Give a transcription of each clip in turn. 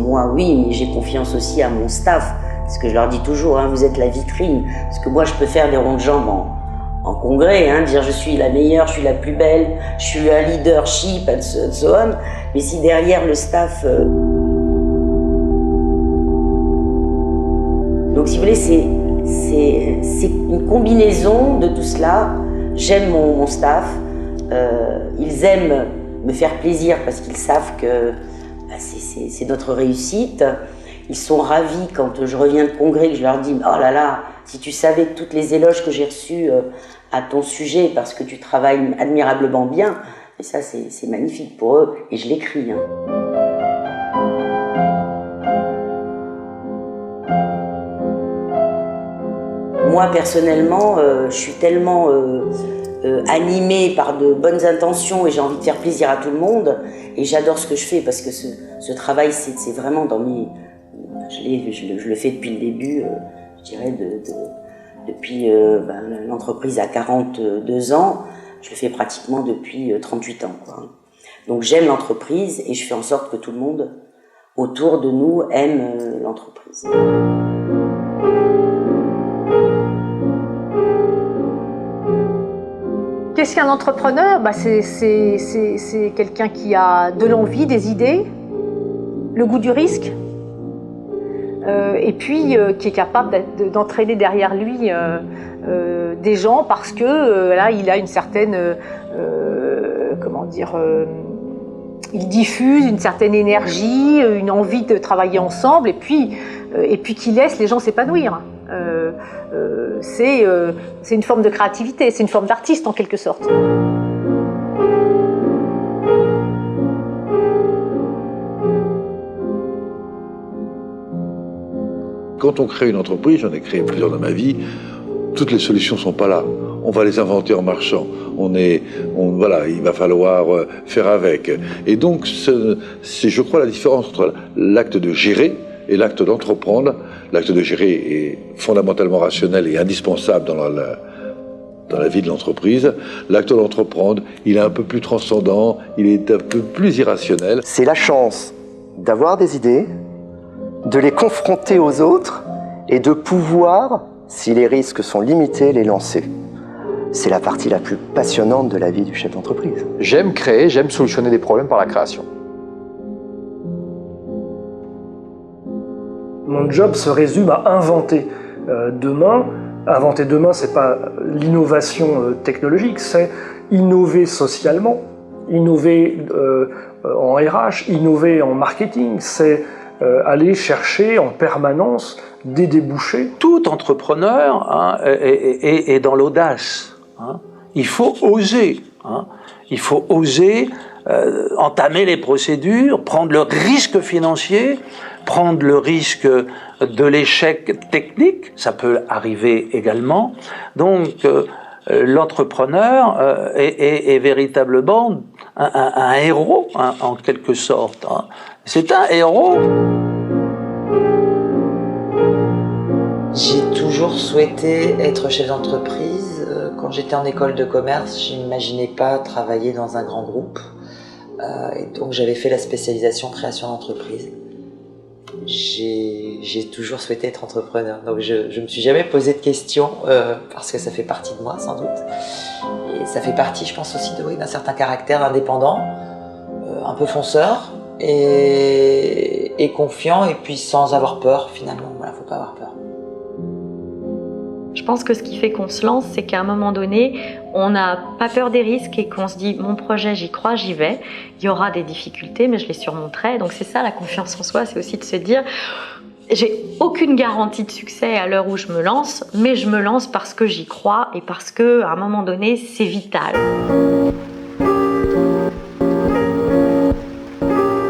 moi, oui, mais j'ai confiance aussi à mon staff. Parce que je leur dis toujours, hein, vous êtes la vitrine. Parce que moi, je peux faire des ronds de jambes en congrès, hein, dire je suis la meilleure, je suis la plus belle, je suis un leadership, and so on. Mais si derrière le staff... Donc si vous voulez, c'est une combinaison de tout cela. J'aime mon staff. Ils aiment me faire plaisir parce qu'ils savent que c'est notre réussite. Ils sont ravis quand je reviens de congrès, que je leur dis « Oh là là, si tu savais toutes les éloges que j'ai reçus à ton sujet parce que tu travailles admirablement bien. » Et ça, c'est magnifique pour eux. Et je l'écris. Hein. Moi, personnellement, je suis tellement animée par de bonnes intentions et j'ai envie de faire plaisir à tout le monde. Et j'adore ce que je fais parce que ce travail, c'est vraiment dans mes... Je le fais depuis le début, je dirais, depuis l'entreprise a 42 ans, je le fais pratiquement depuis 38 ans. Quoi. Donc j'aime l'entreprise et je fais en sorte que tout le monde autour de nous aime l'entreprise. Qu'est-ce qu'un entrepreneur ? C'est quelqu'un qui a de l'envie, des idées, le goût du risque, et puis qui est capable d'entraîner derrière lui des gens parce que là il a une certaine il diffuse une certaine énergie, une envie de travailler ensemble et puis qui laisse les gens s'épanouir. C'est une forme de créativité, c'est une forme d'artiste en quelque sorte. Quand on crée une entreprise, j'en ai créé plusieurs dans ma vie, toutes les solutions ne sont pas là. On va les inventer en marchant. Voilà, il va falloir faire avec. Et donc, c'est, je crois, la différence entre l'acte de gérer et l'acte d'entreprendre. L'acte de gérer est fondamentalement rationnel et indispensable dans la vie de l'entreprise. L'acte d'entreprendre, il est un peu plus transcendant, il est un peu plus irrationnel. C'est la chance d'avoir des idées, de les confronter aux autres et de pouvoir, si les risques sont limités, les lancer. C'est la partie la plus passionnante de la vie du chef d'entreprise. J'aime créer, j'aime solutionner des problèmes par la création. Mon job se résume à inventer demain. Inventer demain, c'est pas l'innovation technologique, c'est innover socialement, innover en RH, innover en marketing, c'est aller chercher en permanence des débouchés. Tout entrepreneur est dans l'audace. Hein. Il faut oser. Hein. Il faut oser entamer les procédures, prendre le risque financier, prendre le risque de l'échec technique, ça peut arriver également. Donc l'entrepreneur est véritablement un héros, hein, en quelque sorte. Hein. C'est un héros. J'ai toujours souhaité être chef d'entreprise. Quand j'étais en école de commerce, je n'imaginais pas travailler dans un grand groupe. Et donc j'avais fait la spécialisation création d'entreprise. J'ai toujours souhaité être entrepreneur. Donc je me suis jamais posé de questions parce que ça fait partie de moi sans doute. Et ça fait partie, je pense aussi, d'un certain caractère indépendant, un peu fonceur et confiant et puis sans avoir peur finalement. Voilà, faut pas avoir peur. Je pense que ce qui fait qu'on se lance, c'est qu'à un moment donné, on n'a pas peur des risques et qu'on se dit « mon projet, j'y crois, j'y vais ». Il y aura des difficultés, mais je les surmonterai. Donc c'est ça la confiance en soi, c'est aussi de se dire « j'ai aucune garantie de succès à l'heure où je me lance, mais je me lance parce que j'y crois et parce qu'à un moment donné, c'est vital ».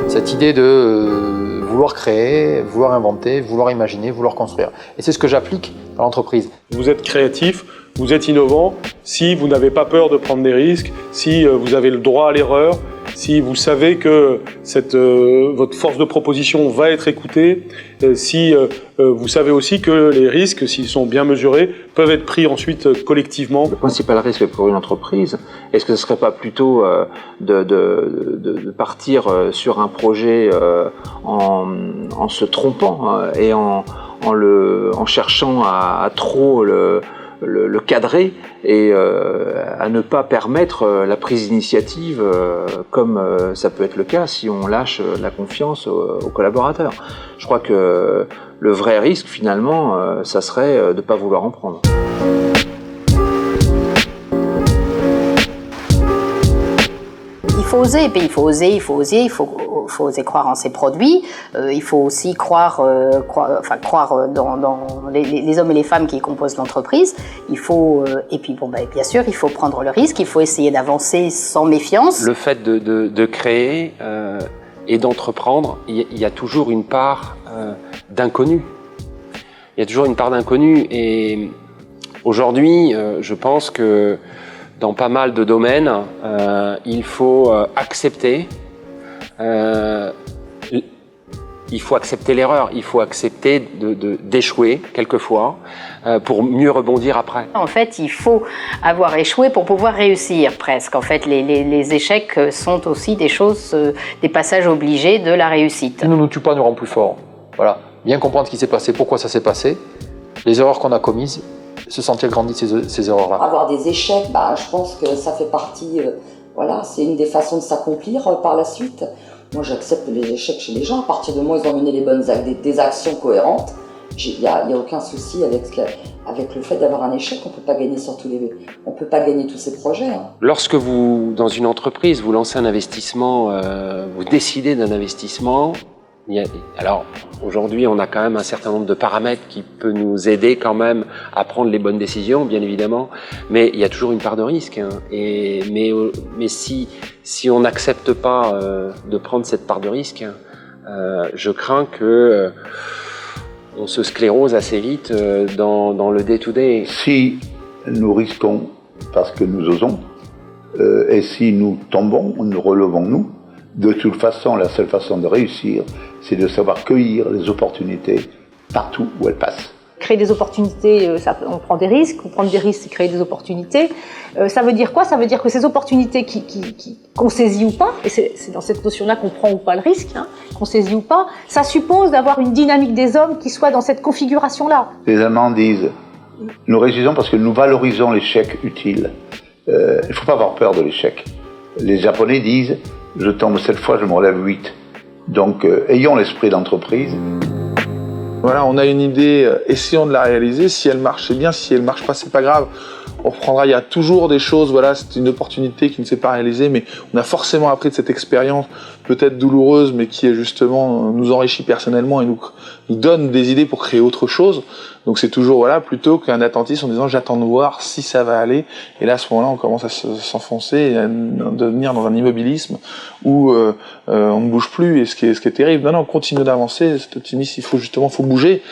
Cette idée de vouloir créer, vouloir inventer, vouloir imaginer, vouloir construire. Et c'est ce que j'applique à l'entreprise. Vous êtes créatif, vous êtes innovant, si vous n'avez pas peur de prendre des risques, si vous avez le droit à l'erreur, si vous savez que votre force de proposition va être écoutée, si vous savez aussi que les risques, s'ils sont bien mesurés, peuvent être pris ensuite collectivement. Le principal risque pour une entreprise, est-ce que ce ne serait pas plutôt de partir sur un projet en en se trompant et en cherchant à trop le cadrer et à ne pas permettre la prise d'initiative comme ça peut être le cas si on lâche la confiance aux collaborateurs. Je crois que le vrai risque finalement, ça serait de ne pas vouloir en prendre. Il faut oser, puis il faut oser, il faut oser croire en ses produits, il faut aussi croire dans les hommes et les femmes qui composent l'entreprise. Il faut, et puis bon, bien sûr, il faut prendre le risque, il faut essayer d'avancer sans méfiance. Le fait de créer et d'entreprendre, il y a toujours une part d'inconnu. Il y a toujours une part d'inconnu et aujourd'hui, je pense que dans pas mal de domaines, il faut accepter l'erreur, il faut accepter d'échouer quelquefois pour mieux rebondir après. En fait, il faut avoir échoué pour pouvoir réussir presque. En fait, les échecs sont aussi des choses, des passages obligés de la réussite. Ce qui ne nous tue pas nous rend plus forts. Voilà, bien comprendre ce qui s'est passé, pourquoi ça s'est passé, les erreurs qu'on a commises, se sentir grandir ces erreurs-là. Avoir des échecs, je pense que ça fait partie, c'est une des façons de s'accomplir par la suite. Moi, j'accepte les échecs chez les gens. À partir de moi, ils ont mené des actions cohérentes. Il n'y a aucun souci avec le fait d'avoir un échec. On peut pas gagner tous ces projets. Hein. Lorsque vous, dans une entreprise, vous lancez un investissement, vous décidez d'un investissement. Alors aujourd'hui, on a quand même un certain nombre de paramètres qui peuvent nous aider quand même à prendre les bonnes décisions, bien évidemment. Mais il y a toujours une part de risque. Hein. Mais si on n'accepte pas de prendre cette part de risque, je crains que on se sclérose assez vite dans le day-to-day. Si nous risquons parce que nous osons, et si nous tombons, nous relevons-nous. De toute façon, la seule façon de réussir, c'est de savoir cueillir les opportunités partout où elles passent. Créer des opportunités, on prend des risques. Prendre des risques, c'est créer des opportunités. Ça veut dire quoi? Ça veut dire que ces opportunités qu'on saisit ou pas, et c'est dans cette notion-là qu'on prend ou pas le risque, qu'on saisit ou pas, ça suppose d'avoir une dynamique des hommes qui soit dans cette configuration-là. Les Allemands disent, nous réussissons parce que nous valorisons l'échec utile. Il ne faut pas avoir peur de l'échec. Les Japonais disent, je tombe 7 fois, je me relève 8. Donc, ayons l'esprit d'entreprise. Voilà, on a une idée, essayons de la réaliser. Si elle marche, c'est bien. Si elle marche pas, c'est pas grave. On reprendra. Il y a toujours des choses. Voilà, c'est une opportunité qui ne s'est pas réalisée, mais on a forcément appris de cette expérience, peut-être douloureuse, mais qui est justement nous enrichit personnellement et nous donne des idées pour créer autre chose. Donc c'est toujours plutôt qu'un attentisme en disant j'attends de voir si ça va aller. Et là à ce moment-là, on commence à s'enfoncer et à devenir dans un immobilisme où on ne bouge plus. Et ce qui est terrible. Non, on continue d'avancer. Cet optimisme, faut bouger.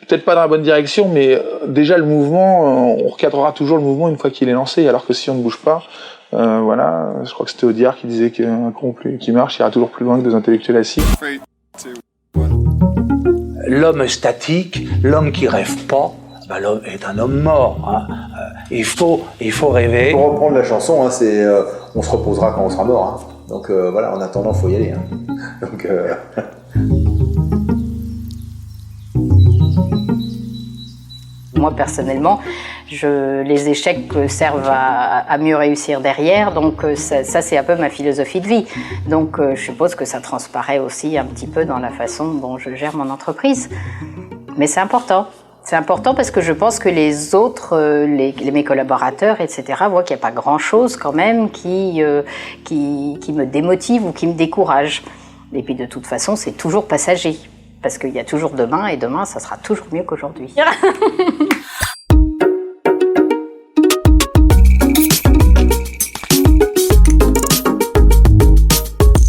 Peut-être pas dans la bonne direction, mais déjà le mouvement, on recadrera toujours le mouvement une fois qu'il est lancé. Alors que si on ne bouge pas, je crois que c'était Audiard qui disait qu'un con qui marche ira toujours plus loin que deux intellectuels assis. L'homme statique, l'homme qui rêve pas, l'homme est un homme mort. Hein. Il faut rêver. Pour reprendre la chanson, c'est on se reposera quand on sera mort. Hein. Donc en attendant, faut y aller. Hein. Donc, Moi, personnellement, les échecs servent à mieux réussir derrière, donc ça c'est un peu ma philosophie de vie. Donc je suppose que ça transparaît aussi un petit peu dans la façon dont je gère mon entreprise. Mais c'est important. C'est important parce que je pense que les autres, mes collaborateurs, etc., voient qu'il n'y a pas grand-chose quand même qui me démotive ou qui me décourage. Et puis de toute façon, c'est toujours passager. Parce qu'il y a toujours demain, et demain, ça sera toujours mieux qu'aujourd'hui.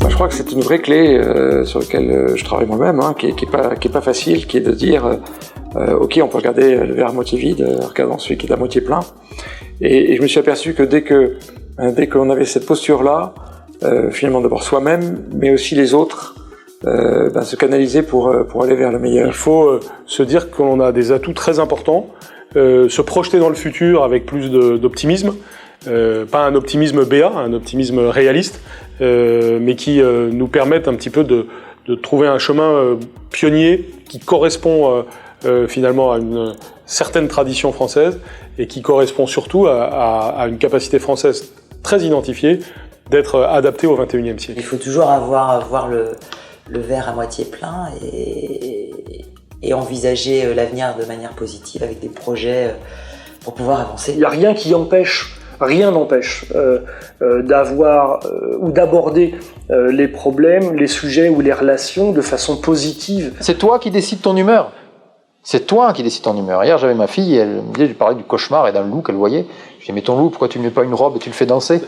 Je crois que c'est une vraie clé sur laquelle je travaille moi-même, qui est pas facile, qui est de dire ok, on peut regarder le verre à moitié vide, regardons celui qui est à moitié plein. Et je me suis aperçu que dès qu'on avait cette posture-là, finalement d'abord soi-même, mais aussi les autres, se canaliser pour aller vers le meilleur. Il faut se dire qu'on a des atouts très importants, se projeter dans le futur avec plus d'optimisme, pas un optimisme béat, un optimisme réaliste, mais qui nous permettent un petit peu de trouver un chemin pionnier qui correspond finalement à une certaine tradition française et qui correspond surtout à une capacité française très identifiée d'être adaptée au XXIe siècle. Il faut toujours voir le verre à moitié plein et envisager l'avenir de manière positive avec des projets pour pouvoir avancer. Il n'y a rien qui empêche, rien n'empêche d'avoir ou d'aborder les problèmes, les sujets ou les relations de façon positive. C'est toi qui décides ton humeur. C'est toi qui décides ton humeur. Hier, j'avais ma fille, elle me disait, je parlais du cauchemar et d'un loup qu'elle voyait. Je dis, mais ton loup, pourquoi tu ne mets pas une robe et tu le fais danser?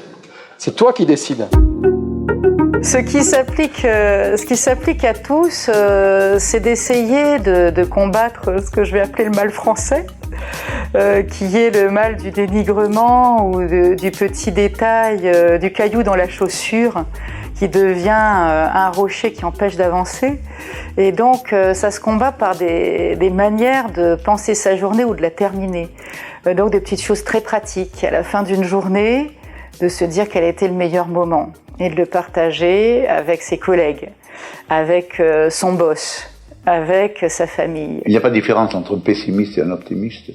C'est toi qui décides. Ce qui s'applique à tous, c'est d'essayer de combattre ce que je vais appeler le mal français, qui est le mal du dénigrement ou du petit détail, du caillou dans la chaussure, qui devient un rocher qui empêche d'avancer. Et donc, ça se combat par des manières de penser sa journée ou de la terminer. Donc, des petites choses très pratiques. À la fin d'une journée, de se dire quel était le meilleur moment et de le partager avec ses collègues, avec son boss, avec sa famille. Il n'y a pas de différence entre un pessimiste et un optimiste.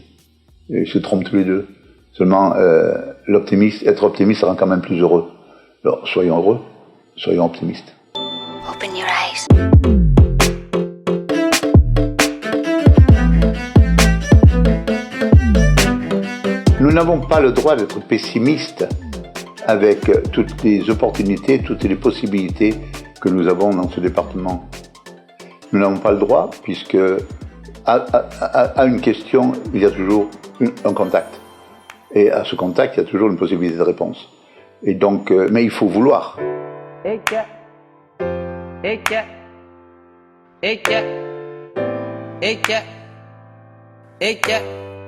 Ils se trompent tous les deux. Seulement, être optimiste rend quand même plus heureux. Alors, soyons heureux, soyons optimistes. Open your eyes. Nous n'avons pas le droit d'être pessimistes avec toutes les opportunités, toutes les possibilités que nous avons dans ce département. Nous n'avons pas le droit, puisque à une question, il y a toujours un contact. Et à ce contact, il y a toujours une possibilité de réponse. Et donc, mais il faut vouloir.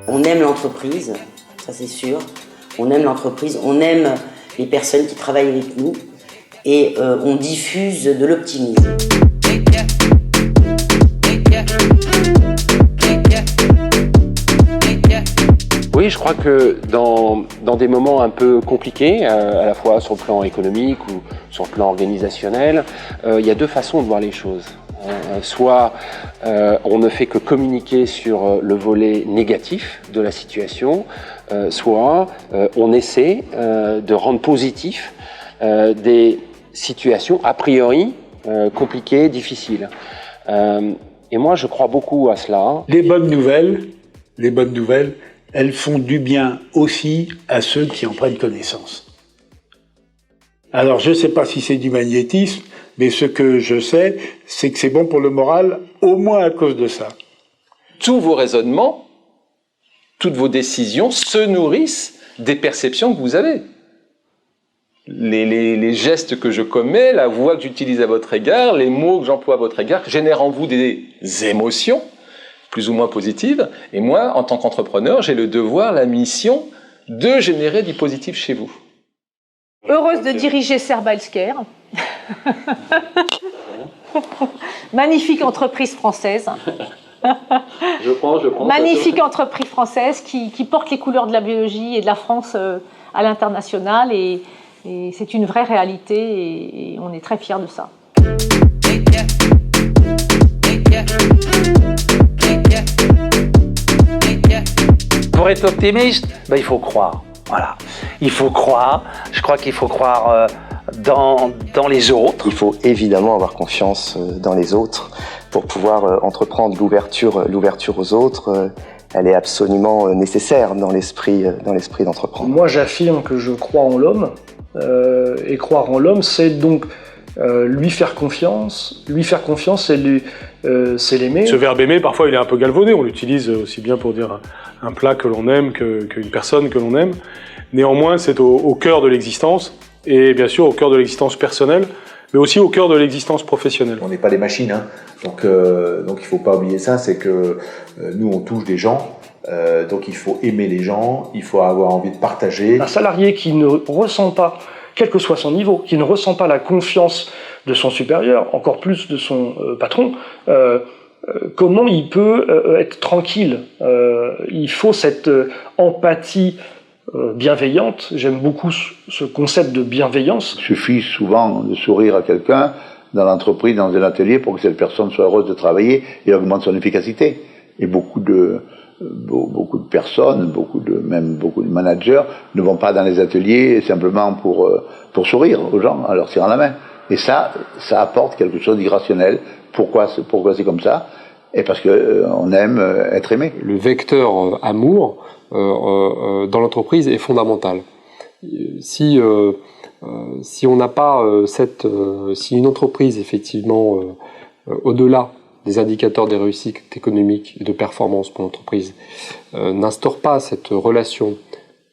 On aime l'entreprise, ça c'est sûr. On aime l'entreprise, on aime les personnes qui travaillent avec nous et on diffuse de l'optimisme. Oui, je crois que dans des moments un peu compliqués, à la fois sur le plan économique ou sur le plan organisationnel, il y a deux façons de voir les choses. Soit on ne fait que communiquer sur le volet négatif de la situation, soit on essaie de rendre positif des situations a priori compliquées, difficiles. Et moi, je crois beaucoup à cela. Les bonnes nouvelles, elles font du bien aussi à ceux qui en prennent connaissance. Alors, je ne sais pas si c'est du magnétisme, mais ce que je sais, c'est que c'est bon pour le moral, au moins à cause de ça. Tous vos raisonnements, toutes vos décisions se nourrissent des perceptions que vous avez. Les gestes que je commets, la voix que j'utilise à votre égard, les mots que j'emploie à votre égard, génèrent en vous des émotions, plus ou moins positives. Et moi, en tant qu'entrepreneur, j'ai le devoir, la mission de générer du positif chez vous. Heureuse de diriger Serba Healthcare. Magnifique entreprise française. Je prends. Magnifique entreprise française qui porte les couleurs de la biologie et de la France à l'international. Et c'est une vraie réalité et on est très fiers de ça. Pour être optimiste, il faut croire. Voilà. Il faut croire. Je crois qu'il faut croire dans les autres. Il faut évidemment avoir confiance dans les autres pour pouvoir entreprendre l'ouverture aux autres. Elle est absolument nécessaire dans l'esprit d'entreprendre. Moi, j'affirme que je crois en l'homme. Et croire en l'homme, c'est donc lui faire confiance. Lui faire confiance, c'est l'aimer. Ce verbe aimer, parfois, il est un peu galvaudé. On l'utilise aussi bien pour dire un plat que l'on aime qu'une personne que l'on aime. Néanmoins, c'est au cœur de l'existence, et bien sûr au cœur de l'existence personnelle, mais aussi au cœur de l'existence professionnelle. On n'est pas des machines, hein. Donc il ne faut pas oublier ça, c'est que nous, on touche des gens, donc il faut aimer les gens, il faut avoir envie de partager. Un salarié qui ne ressent pas, quel que soit son niveau, qui ne ressent pas la confiance de son supérieur, encore plus de son patron, comment il peut être tranquille? Il faut cette empathie bienveillante. J'aime beaucoup ce concept de bienveillance. Il suffit souvent de sourire à quelqu'un dans l'entreprise, dans un atelier, pour que cette personne soit heureuse de travailler et augmente son efficacité. Et beaucoup de personnes, même beaucoup de managers ne vont pas dans les ateliers simplement pour sourire aux gens, en leur serrant la main. Et ça apporte quelque chose d'irrationnel. Pourquoi c'est comme ça? Et parce qu'on aime être aimé. Le vecteur amour dans l'entreprise est fondamental. Si on n'a pas si une entreprise effectivement au-delà des indicateurs des réussites économiques et de performance pour l'entreprise n'instaure pas cette relation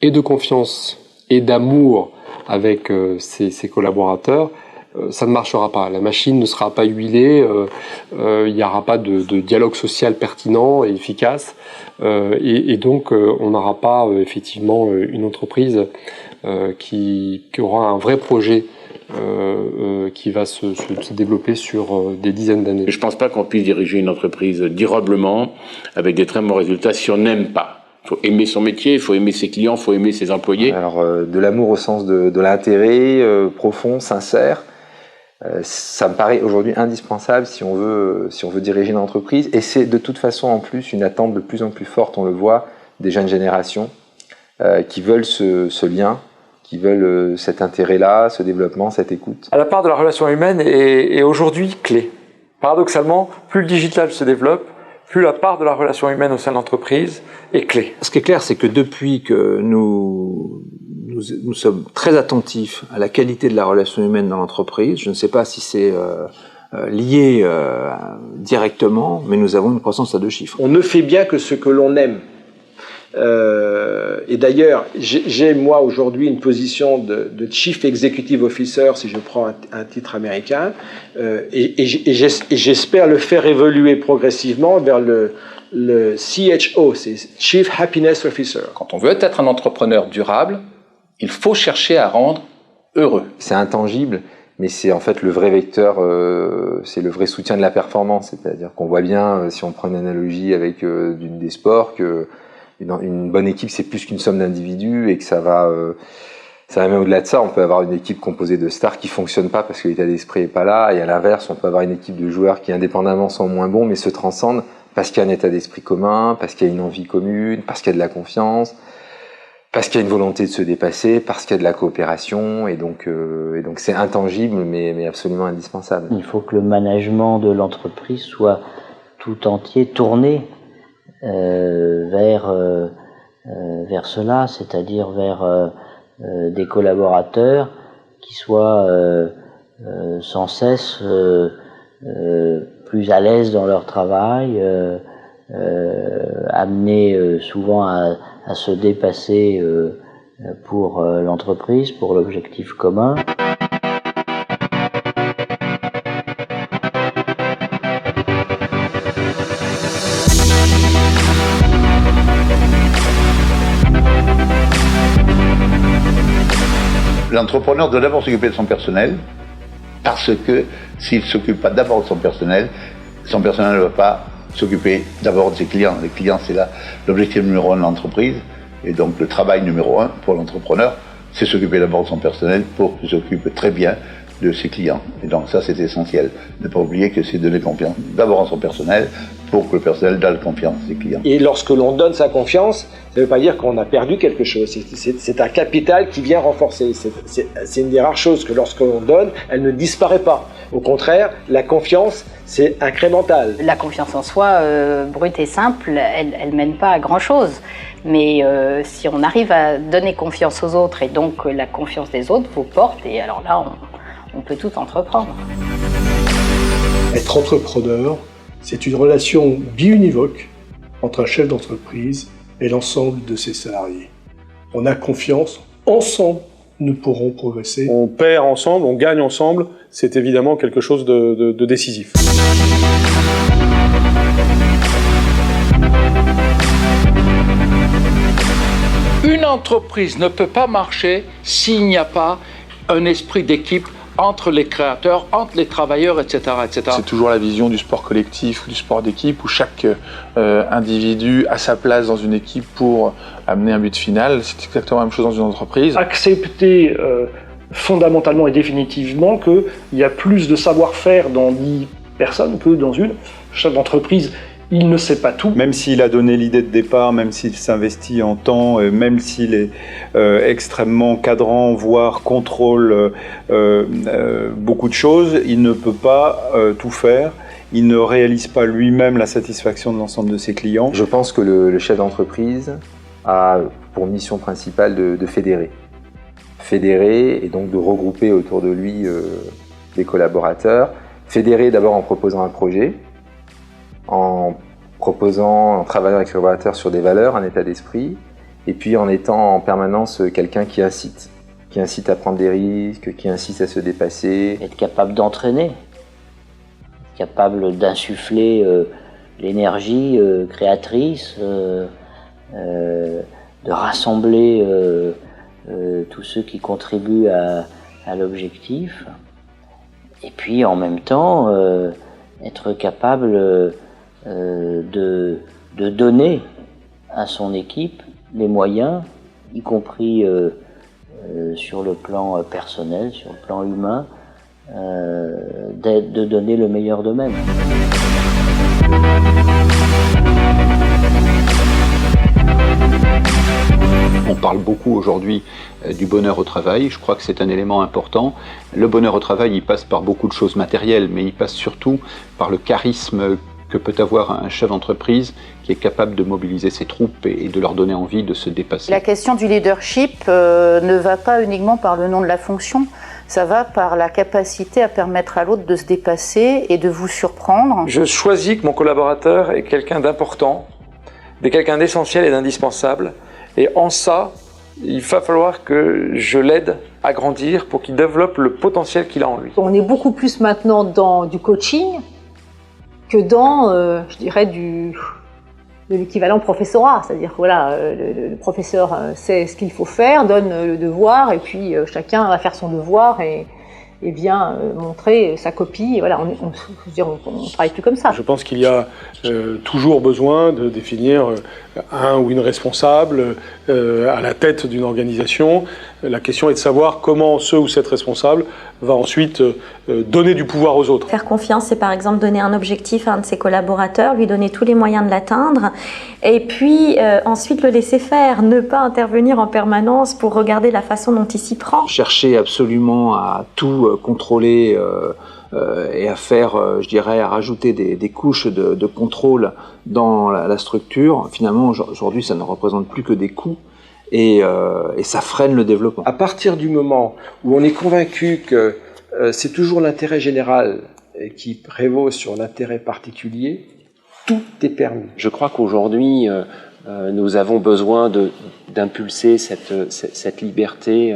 et de confiance et d'amour avec ses collaborateurs, ça ne marchera pas. La machine ne sera pas huilée, il n'y aura pas de dialogue social pertinent et efficace, et donc on n'aura pas effectivement une entreprise qui aura un vrai projet qui va se développer sur des dizaines d'années. Je ne pense pas qu'on puisse diriger une entreprise durablement avec des très bons résultats si on n'aime pas. Il faut aimer son métier, il faut aimer ses clients, il faut aimer ses employés. Alors de l'amour au sens de l'intérêt profond, sincère, ça me paraît aujourd'hui indispensable si on veut diriger une entreprise. Et c'est de toute façon en plus une attente de plus en plus forte, on le voit, des jeunes générations qui veulent ce lien, qui veulent cet intérêt-là, ce développement, cette écoute. La part de la relation humaine est aujourd'hui clé. Paradoxalement, plus le digital se développe, plus la part de la relation humaine au sein de l'entreprise est clé. Ce qui est clair, c'est que depuis que nous sommes très attentifs à la qualité de la relation humaine dans l'entreprise, je ne sais pas si c'est lié directement, mais nous avons une croissance à 2 chiffres. On ne fait bien que ce que l'on aime. Et d'ailleurs, j'ai moi aujourd'hui une position de Chief Executive Officer, si je prends un titre américain, et j'espère le faire évoluer progressivement vers le CHO, c'est Chief Happiness Officer. Quand on veut être un entrepreneur durable, il faut chercher à rendre heureux. C'est intangible, mais c'est en fait le vrai vecteur, c'est le vrai soutien de la performance. C'est-à-dire qu'on voit bien, si on prend une analogie avec des sports, que une bonne équipe, c'est plus qu'une somme d'individus et que ça va même au-delà de ça. On peut avoir une équipe composée de stars qui fonctionne pas parce que l'état d'esprit est pas là, et à l'inverse, on peut avoir une équipe de joueurs qui indépendamment sont moins bons mais se transcendent parce qu'il y a un état d'esprit commun, parce qu'il y a une envie commune, parce qu'il y a de la confiance, parce qu'il y a une volonté de se dépasser, parce qu'il y a de la coopération, et donc c'est intangible mais absolument indispensable. Il faut que le management de l'entreprise soit tout entier tourné vers cela, c'est-à-dire vers des collaborateurs qui soient sans cesse plus à l'aise dans leur travail, amenés souvent à se dépasser pour l'entreprise, pour l'objectif commun. L'entrepreneur doit d'abord s'occuper de son personnel, parce que s'il ne s'occupe pas d'abord de son personnel ne va pas s'occuper d'abord de ses clients. Les clients, c'est là l'objectif numéro 1 de l'entreprise, et donc le travail numéro 1 pour l'entrepreneur, c'est s'occuper d'abord de son personnel pour qu'il s'occupe très bien de ses clients. Et donc ça, c'est essentiel. Ne pas oublier que c'est donner confiance d'abord à son personnel pour que le personnel donne confiance à ses clients. Et lorsque l'on donne sa confiance, ça ne veut pas dire qu'on a perdu quelque chose. C'est un capital qui vient renforcer. C'est une des rares choses que lorsque l'on donne, elle ne disparaît pas. Au contraire, la confiance, c'est incrémental. La confiance en soi, brute et simple, elle mène pas à grand-chose. Mais si on arrive à donner confiance aux autres, et donc la confiance des autres vous porte, et alors là, on peut tout entreprendre. Être entrepreneur, c'est une relation biunivoque entre un chef d'entreprise et l'ensemble de ses salariés. On a confiance, ensemble, nous pourrons progresser. On perd ensemble, on gagne ensemble, c'est évidemment quelque chose de décisif. Une entreprise ne peut pas marcher s'il n'y a pas un esprit d'équipe entre les créateurs, entre les travailleurs, etc., etc. C'est toujours la vision du sport collectif, du sport d'équipe, où chaque individu a sa place dans une équipe pour amener un but final. C'est exactement la même chose dans une entreprise. Accepter fondamentalement et définitivement qu'il y a plus de savoir-faire dans 10 personnes que dans une. Chef d'entreprise, il ne sait pas tout. Même s'il a donné l'idée de départ, même s'il s'investit en temps, même s'il est extrêmement cadrant, voire contrôle beaucoup de choses, il ne peut pas tout faire. Il ne réalise pas lui-même la satisfaction de l'ensemble de ses clients. Je pense que le chef d'entreprise a pour mission principale de fédérer. Fédérer et donc de regrouper autour de lui des collaborateurs. Fédérer d'abord en proposant un projet, en travaillant avec les collaborateurs sur des valeurs, un état d'esprit, et puis en étant en permanence quelqu'un qui incite à prendre des risques, qui incite à se dépasser. Être capable d'entraîner, capable d'insuffler l'énergie créatrice, de rassembler tous ceux qui contribuent à l'objectif, et puis en même temps être capable de donner à son équipe les moyens, y compris sur le plan personnel, sur le plan humain, de donner le meilleur d'eux-mêmes. On parle beaucoup aujourd'hui du bonheur au travail, je crois que c'est un élément important. Le bonheur au travail, il passe par beaucoup de choses matérielles, mais il passe surtout par le charisme que peut avoir un chef d'entreprise qui est capable de mobiliser ses troupes et de leur donner envie de se dépasser. La question du leadership ne va pas uniquement par le nom de la fonction, ça va par la capacité à permettre à l'autre de se dépasser et de vous surprendre. Je choisis que mon collaborateur est quelqu'un d'important, quelqu'un d'essentiel et d'indispensable. Et en ça, il va falloir que je l'aide à grandir pour qu'il développe le potentiel qu'il a en lui. On est beaucoup plus maintenant dans du coaching que dans, je dirais, de l'équivalent professorat. C'est-à-dire que voilà, le professeur sait ce qu'il faut faire, donne le devoir, et puis chacun va faire son devoir et bien montrer sa copie. Et voilà, on travaille plus comme ça. Je pense qu'il y a toujours besoin de définir un ou une responsable à la tête d'une organisation. La question est de savoir comment ce ou cette responsable va ensuite donner du pouvoir aux autres. Faire confiance, c'est par exemple donner un objectif à un de ses collaborateurs, lui donner tous les moyens de l'atteindre, et puis ensuite le laisser faire, ne pas intervenir en permanence pour regarder la façon dont il s'y prend. Chercher absolument à tout contrôler et à faire, je dirais, à rajouter des couches de contrôle dans la structure, finalement aujourd'hui ça ne représente plus que des coûts. Et ça freine le développement. À partir du moment où on est convaincu que c'est toujours l'intérêt général qui prévaut sur l'intérêt particulier, tout est permis. Je crois qu'aujourd'hui, nous avons besoin d'impulser cette liberté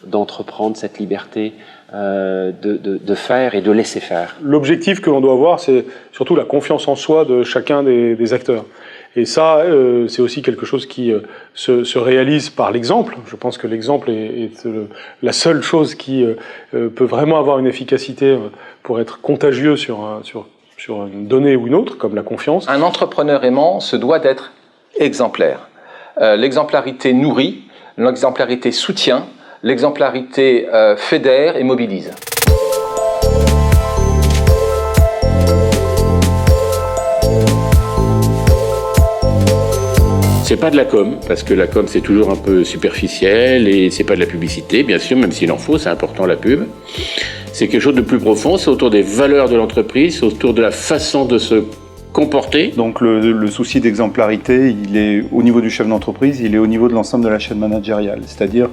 d'entreprendre, cette liberté de faire et de laisser faire. L'objectif que l'on doit avoir, c'est surtout la confiance en soi de chacun des acteurs. Et ça, c'est aussi quelque chose qui se réalise par l'exemple. Je pense que l'exemple est la seule chose qui peut vraiment avoir une efficacité pour être contagieux sur une donnée ou une autre, comme la confiance. Un entrepreneur aimant se doit d'être exemplaire. L'exemplarité nourrit, l'exemplarité soutient, l'exemplarité fédère et mobilise. C'est pas de la com, parce que la com c'est toujours un peu superficiel et c'est pas de la publicité, bien sûr, même s'il en faut, c'est important la pub. C'est quelque chose de plus profond, c'est autour des valeurs de l'entreprise, c'est autour de la façon de se comporter. Donc le souci d'exemplarité, il est au niveau du chef d'entreprise, il est au niveau de l'ensemble de la chaîne managériale, c'est-à-dire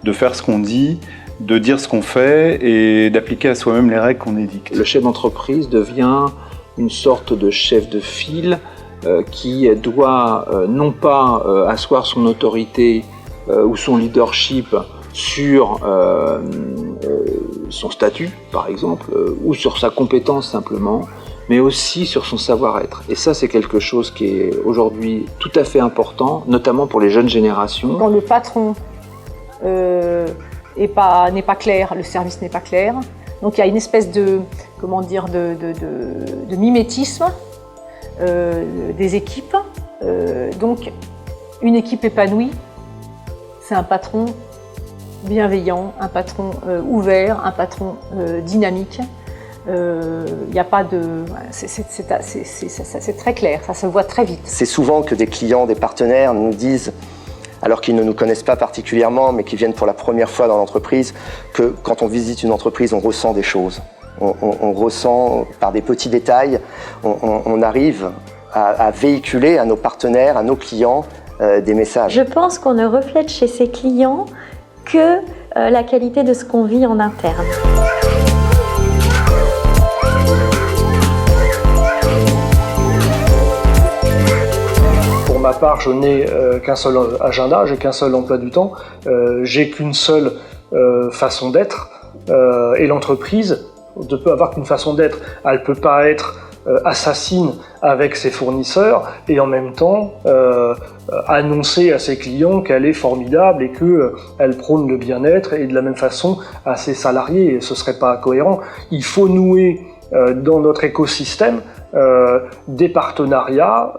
de faire ce qu'on dit, de dire ce qu'on fait et d'appliquer à soi-même les règles qu'on édicte. Le chef d'entreprise devient une sorte de chef de file qui doit non pas asseoir son autorité ou son leadership sur son statut, par exemple, ou sur sa compétence simplement, mais aussi sur son savoir-être. Et ça, c'est quelque chose qui est aujourd'hui tout à fait important, notamment pour les jeunes générations. Quand le patron n'est pas clair, le service n'est pas clair, donc il y a une espèce de mimétisme des équipes. Donc une équipe épanouie, c'est un patron bienveillant, un patron ouvert, un patron dynamique. Il n'y a pas de... C'est très clair, ça se voit très vite. C'est souvent que des clients, des partenaires nous disent, alors qu'ils ne nous connaissent pas particulièrement, mais qui viennent pour la première fois dans l'entreprise, que quand on visite une entreprise, on ressent des choses. On ressent, par des petits détails, on arrive à véhiculer à nos partenaires, à nos clients, des messages. Je pense qu'on ne reflète chez ses clients que la qualité de ce qu'on vit en interne. Pour ma part, je n'ai qu'un seul agenda, j'ai qu'un seul emploi du temps, j'ai qu'une seule façon d'être, et l'entreprise ne peut avoir qu'une façon d'être. Elle ne peut pas être assassine avec ses fournisseurs et en même temps annoncer à ses clients qu'elle est formidable et qu'elle prône le bien-être, et de la même façon à ses salariés. Ce ne serait pas cohérent. Il faut nouer dans notre écosystème des partenariats,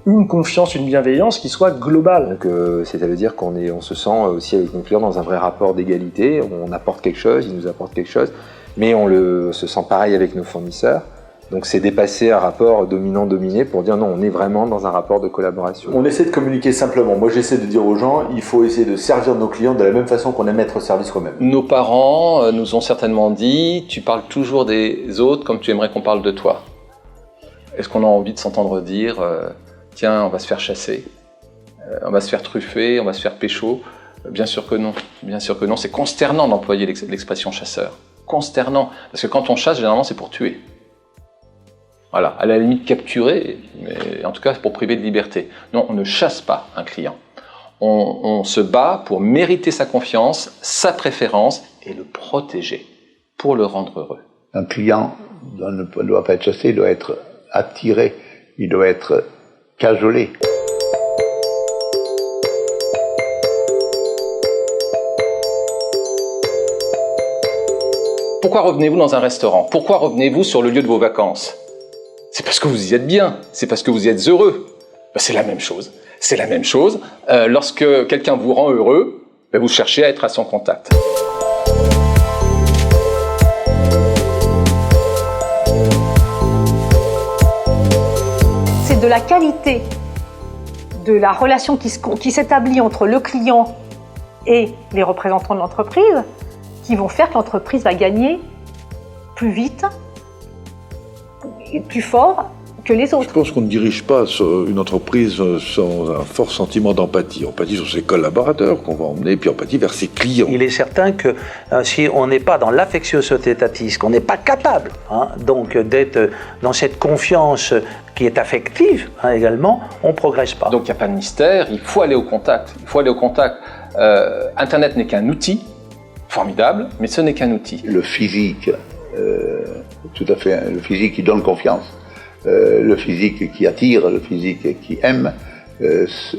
une confiance, une bienveillance qui soit globale. Donc ça veut dire on se sent aussi avec nos clients dans un vrai rapport d'égalité, on apporte quelque chose, ils nous apportent quelque chose, mais on se sent pareil avec nos fournisseurs. Donc c'est dépasser un rapport dominant-dominé pour dire non, on est vraiment dans un rapport de collaboration. On essaie de communiquer simplement. Moi j'essaie de dire aux gens, il faut essayer de servir nos clients de la même façon qu'on aime être servi soi-même. Nos parents nous ont certainement dit, tu parles toujours des autres comme tu aimerais qu'on parle de toi. Est-ce qu'on a envie de s'entendre dire, tiens, on va se faire chasser, on va se faire truffer, on va se faire pécho? Bien sûr que non, bien sûr que non. C'est consternant d'employer l'expression chasseur. Consternant, parce que quand on chasse, généralement c'est pour tuer. Voilà, à la limite capturer, mais en tout cas pour priver de liberté. Non, on ne chasse pas un client. On se bat pour mériter sa confiance, sa préférence et le protéger, pour le rendre heureux. Un client ne doit pas être chassé, il doit être attiré, il doit être cajolé. Pourquoi revenez-vous dans un restaurant? Pourquoi revenez-vous sur le lieu de vos vacances? C'est parce que vous y êtes bien, c'est parce que vous y êtes heureux. Ben, c'est la même chose. C'est la même chose. Lorsque quelqu'un vous rend heureux, ben, vous cherchez à être à son contact. C'est de la qualité de la relation qui s'établit entre le client et les représentants de l'entreprise qui vont faire que l'entreprise va gagner plus vite et plus fort que les autres. Je pense qu'on ne dirige pas une entreprise sans un fort sentiment d'empathie. Empathie sur ses collaborateurs qu'on va emmener, puis empathie vers ses clients. Il est certain que si on n'est pas dans l'affectio societatis, qu'on n'est pas capable donc d'être dans cette confiance qui est affective également, on ne progresse pas. Donc il n'y a pas de mystère, il faut aller au contact. Il faut aller au contact. Internet n'est qu'un outil formidable, mais ce n'est qu'un outil. Le physique, tout à fait, le physique qui donne confiance. Le physique qui attire, le physique qui aime,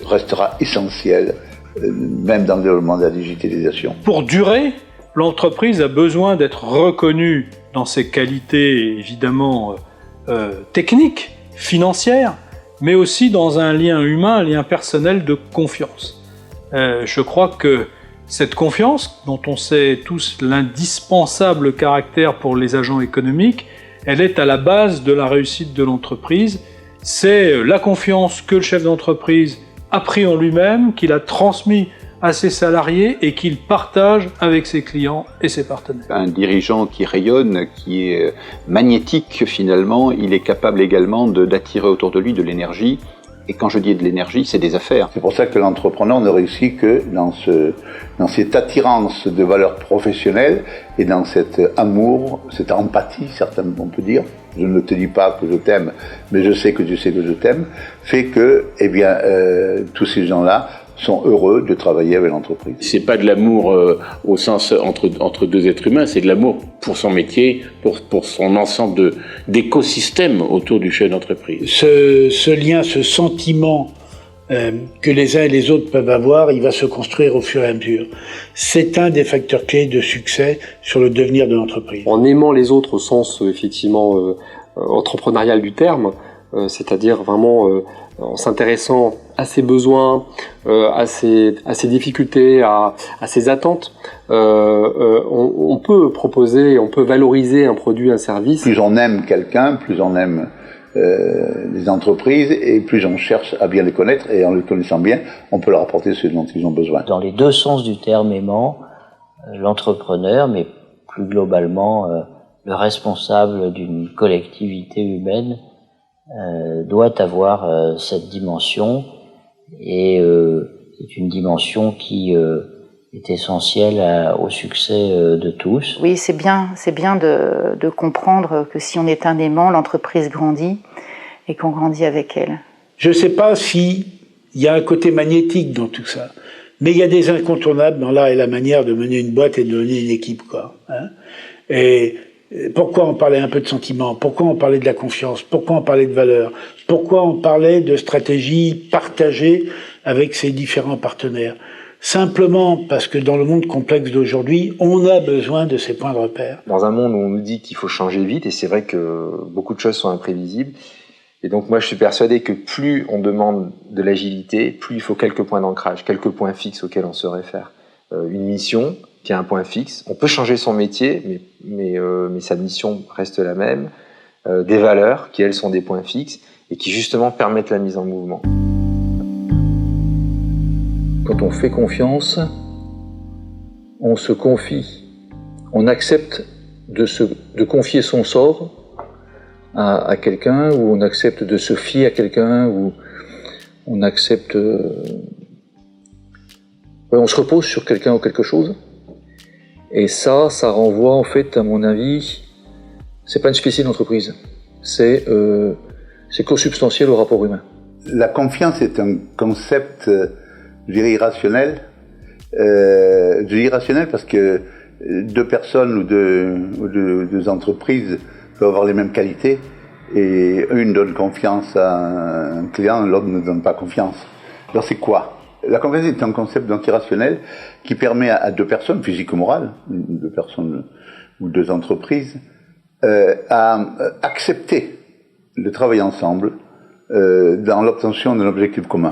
restera essentiel, même dans le développement de la digitalisation. Pour durer, l'entreprise a besoin d'être reconnue dans ses qualités, évidemment, techniques, financières, mais aussi dans un lien humain, un lien personnel de confiance. Je crois que cette confiance, dont on sait tous l'indispensable caractère pour les agents économiques, elle est à la base de la réussite de l'entreprise. C'est la confiance que le chef d'entreprise a pris en lui-même, qu'il a transmis à ses salariés et qu'il partage avec ses clients et ses partenaires. Un dirigeant qui rayonne, qui est magnétique finalement, il est capable également d'attirer autour de lui de l'énergie. Et quand je dis de l'énergie, c'est des affaires. C'est pour ça que l'entrepreneur ne réussit que dans cette attirance de valeurs professionnelles et dans cet amour, cette empathie, certainement on peut dire. Je ne te dis pas que je t'aime, mais je sais que tu sais que je t'aime, fait que, tous ces gens-là sont heureux de travailler avec l'entreprise. C'est pas de l'amour au sens entre deux êtres humains, c'est de l'amour pour son métier, pour son ensemble d'écosystèmes autour du chef d'entreprise. Ce lien, ce sentiment que les uns et les autres peuvent avoir, il va se construire au fur et à mesure. C'est un des facteurs clés de succès sur le devenir de l'entreprise. En aimant les autres au sens effectivement entrepreneurial du terme, c'est-à-dire vraiment en s'intéressant à ses besoins, à ses difficultés, à ses attentes, on peut proposer, on peut valoriser un produit, un service. Plus on aime quelqu'un, plus on aime les entreprises, et plus on cherche à bien les connaître, et en les connaissant bien, on peut leur apporter ce dont ils ont besoin. Dans les deux sens du terme aimant, l'entrepreneur, mais plus globalement le responsable d'une collectivité humaine, doit avoir cette dimension, et c'est une dimension qui est essentielle au succès de tous. Oui, c'est bien de comprendre que si on est un aimant, l'entreprise grandit et qu'on grandit avec elle. Je ne sais pas s'il y a un côté magnétique dans tout ça, mais il y a des incontournables dans l'art et la manière de mener une boîte et de mener une équipe, quoi. Hein. Et pourquoi on parlait un peu de sentiments? Pourquoi on parlait de la confiance? Pourquoi on parlait de valeurs? Pourquoi on parlait de stratégie partagée avec ses différents partenaires? Simplement parce que dans le monde complexe d'aujourd'hui, on a besoin de ces points de repère. Dans un monde où on nous dit qu'il faut changer vite, et c'est vrai que beaucoup de choses sont imprévisibles, et donc moi je suis persuadé que plus on demande de l'agilité, plus il faut quelques points d'ancrage, quelques points fixes auxquels on se réfère. Une mission qui a un point fixe, on peut changer son métier, mais sa mission reste la même. Des valeurs qui elles sont des points fixes et qui justement permettent la mise en mouvement. Quand on fait confiance, on se confie, on accepte de confier son sort à quelqu'un, ou on accepte de se fier à quelqu'un, ou on accepte... on se repose sur quelqu'un ou quelque chose. Et ça renvoie en fait, à mon avis, c'est pas une spécialité d'entreprise, c'est consubstantiel au rapport humain. La confiance est un concept, je dirais, irrationnel. Je dis irrationnel parce que deux personnes ou deux entreprises peuvent avoir les mêmes qualités, et une donne confiance à un client, l'autre ne donne pas confiance. Alors c'est quoi? La confiance est un concept d'antirationnel qui permet à deux personnes, physiques ou morales, deux personnes ou deux entreprises, à accepter de travailler ensemble dans l'obtention d'un objectif commun.